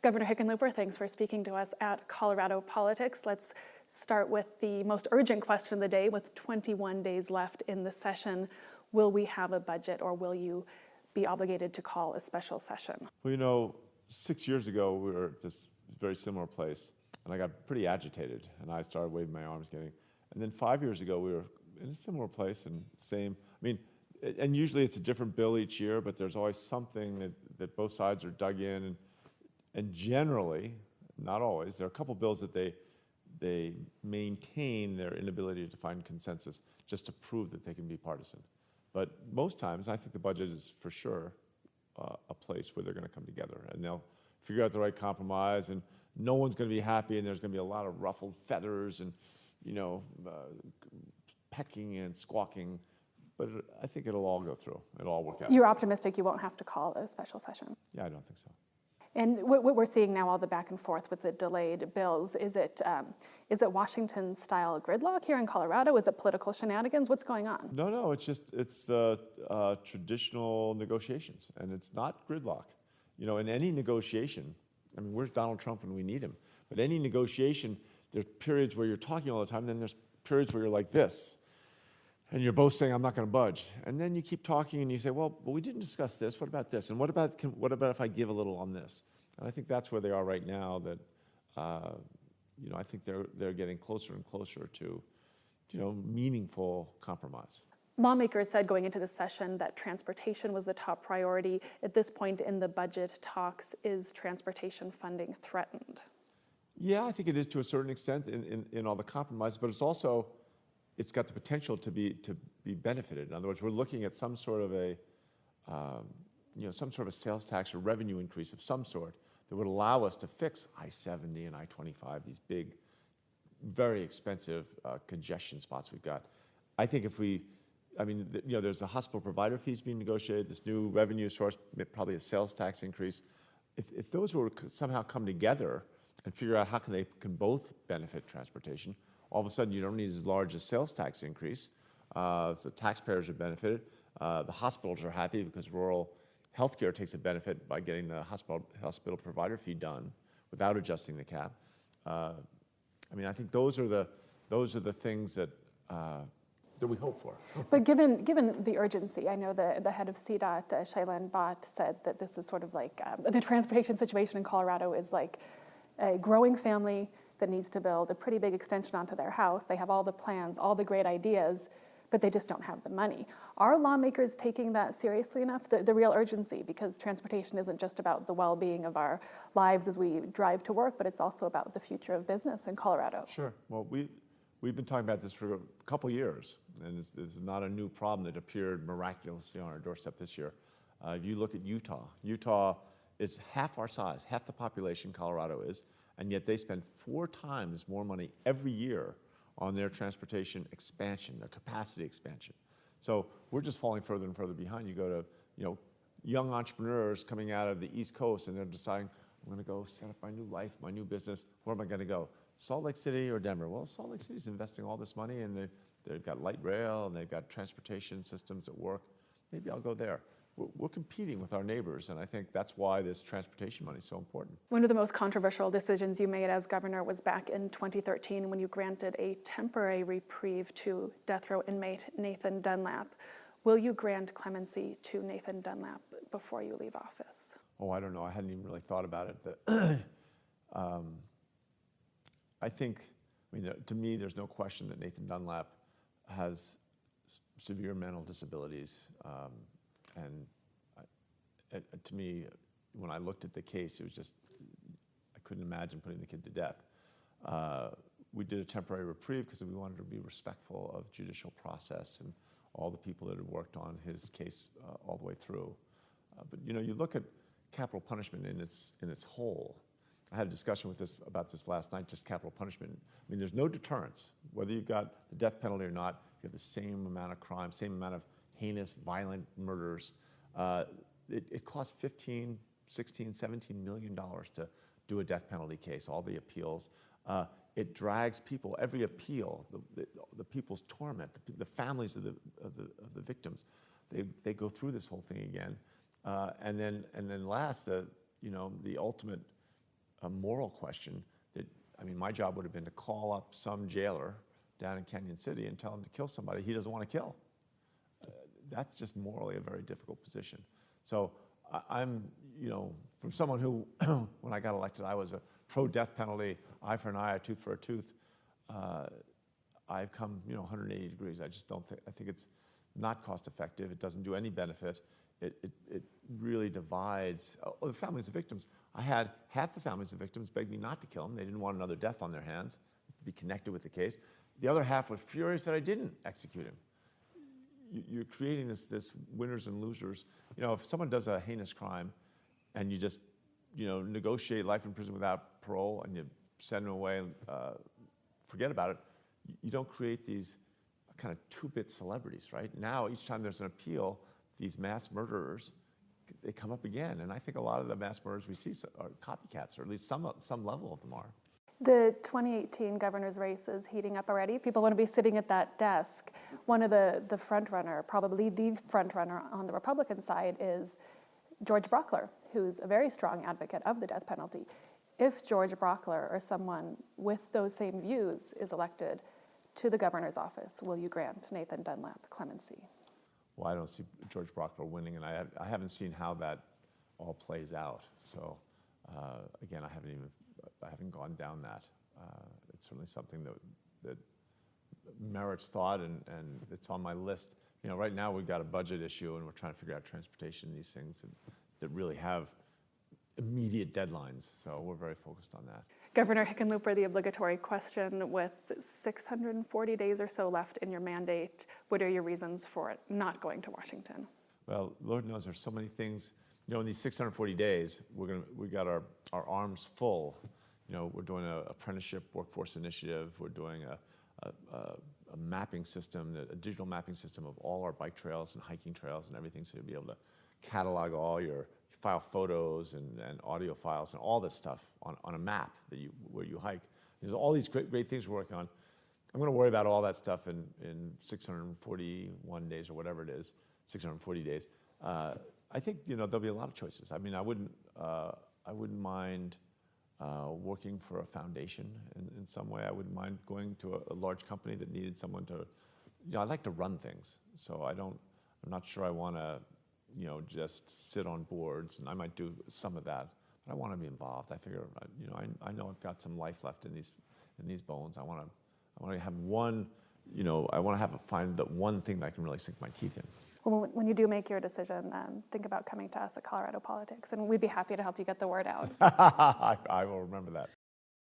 Governor Hickenlooper, thanks for speaking to us at Colorado Politics. Let's start with the most urgent question of the day. With 21 days left in the session, will we have a budget, or will you be obligated to call a special session? Well, 6 years ago, we were at this very similar place, and I got pretty agitated, and I started waving my arms, and then 5 years ago, we were in a similar place, and and usually it's a different bill each year, but there's always something that both sides are dug in, and generally, not always, there are a couple bills that they maintain their inability to find consensus just to prove that they can be partisan. But most times, I think the budget is for sure a place where they're going to come together, and they'll figure out the right compromise, and no one's going to be happy, and there's going to be a lot of ruffled feathers and pecking and squawking. But I think it'll all go through. It'll all work out. You're optimistic you won't have to call a special session? Yeah, I don't think so. And what we're seeing now, all the back and forth with the delayed bills, is it Washington-style gridlock here in Colorado? Is it political shenanigans? What's going on? No, it's the traditional negotiations, and it's not gridlock. In any negotiation, where's Donald Trump when we need him? But any negotiation, there's periods where you're talking all the time, and then there's periods where you're like this, and you're both saying, I'm not going to budge. And then you keep talking, and you say, well, but we didn't discuss this. What about this? And what about if I give a little on this? And I think that's where they are right now, that I think they're getting closer and closer to meaningful compromise. Lawmakers said going into the session that transportation was the top priority. At this point in the budget talks, is transportation funding threatened? Yeah, I think it is to a certain extent in all the compromise, but it's got the potential to be benefited. In other words, we're looking at some sort of a sales tax or revenue increase of some sort that would allow us to fix I-70 and I-25, these big, very expensive congestion spots we've got. I think if there's a hospital provider fees being negotiated, this new revenue source, probably a sales tax increase. If those were somehow come together and figure out how they can both benefit transportation, all of a sudden you don't need as large a sales tax increase, so taxpayers are benefited. The hospitals are happy because rural healthcare takes a benefit by getting the hospital provider fee done without adjusting the cap. I think those are the things that we hope for. But given the urgency, I know the head of CDOT, Shailen Bhatt, said that this is sort of like the transportation situation in Colorado is like a growing family that needs to build a pretty big extension onto their house. They have all the plans, all the great ideas, but they just don't have the money. Are lawmakers taking that seriously enough, the real urgency? Because transportation isn't just about the well-being of our lives as we drive to work, but it's also about the future of business in Colorado. Sure. Well, we've been talking about this for a couple years, and it's not a new problem that appeared miraculously on our doorstep this year. If you look at Utah is half our size, half the population Colorado is, and yet they spend 4 times more money every year on their transportation expansion, their capacity expansion. So we're just falling further and further behind. You go to young entrepreneurs coming out of the East Coast, and they're deciding, I'm going to go set up my new life, my new business. Where am I going to go? Salt Lake City or Denver? Well, Salt Lake City is investing all this money, and they've got light rail, and they've got transportation systems that work. Maybe I'll go there. We're competing with our neighbors, and I think that's why this transportation money is so important. One of the most controversial decisions you made as governor was back in 2013 when you granted a temporary reprieve to death row inmate Nathan Dunlap. Will you grant clemency to Nathan Dunlap before you leave office? Oh, I don't know. I hadn't even really thought about it. I think, to me, there's no question that Nathan Dunlap has severe mental disabilities. And to me, when I looked at the case, it was just, I couldn't imagine putting the kid to death. We did a temporary reprieve because we wanted to be respectful of judicial process and all the people that had worked on his case all the way through. But you look at capital punishment in its whole. I had a discussion about this last night, just capital punishment. There's no deterrence. Whether you've got the death penalty or not, you have the same amount of crime, same amount of heinous, violent murders. It costs $15, $16, $17 million to do a death penalty case, all the appeals. It drags people, every appeal, the people's torment, the families of the victims, they go through this whole thing again. And then last, the ultimate a moral question that, I mean, my job would have been to call up some jailer down in Canyon City and tell him to kill somebody he doesn't want to kill. That's just morally a very difficult position. So I'm, from someone who, when I got elected, I was a pro-death penalty, eye for an eye, a tooth for a tooth. I've come, 180 degrees. I just don't think, I think it's not cost effective. It doesn't do any benefit. It really divides the families of victims. I had half the families of victims beg me not to kill them. They didn't want another death on their hands, to be connected with the case. The other half were furious that I didn't execute him. You're creating this winners and losers. If someone does a heinous crime and you just, negotiate life in prison without parole and you send them away, forget about it, you don't create these kind of two-bit celebrities, right? Now, each time there's an appeal, these mass murderers, they come up again. And I think a lot of the mass murderers we see are copycats, or at least some level of them are. The 2018 governor's race is heating up already. People want to be sitting at that desk. One of the front runner, probably the front runner on the Republican side, is George Brockler, who's a very strong advocate of the death penalty. If George Brockler or someone with those same views is elected to the governor's office, will you grant Nathan Dunlap clemency? Well, I don't see George Brockler winning, and I haven't seen how that all plays out. So again, I haven't gone down that. It's certainly something that merits thought, and it's on my list. Right now we've got a budget issue, and we're trying to figure out transportation, these things that really have immediate deadlines. So we're very focused on that. Governor Hickenlooper, the obligatory question: with 640 days or so left in your mandate, what are your reasons for not going to Washington? Well, Lord knows there's so many things. In these 640 days, we got our arms full. We're doing an apprenticeship workforce initiative. We're doing a mapping system, a digital mapping system of all our bike trails and hiking trails and everything, so you'll be able to catalog all your file photos and audio files and all this stuff on a map where you hike. There's all these great things we're working on. I'm going to worry about all that stuff in 641 days or whatever it is, 640 days. I think there'll be a lot of choices. I mean, I wouldn't mind working for a foundation in some way. I wouldn't mind going to a large company that needed someone to. I like to run things, so I'm not sure I want to just sit on boards, and I might do some of that, but I want to be involved. I figure, I know I've got some life left in these bones. I want to have one, I want to find the one thing that I can really sink my teeth in. Well, when you do make your decision, think about coming to us at Colorado Politics, and we'd be happy to help you get the word out. I will remember that.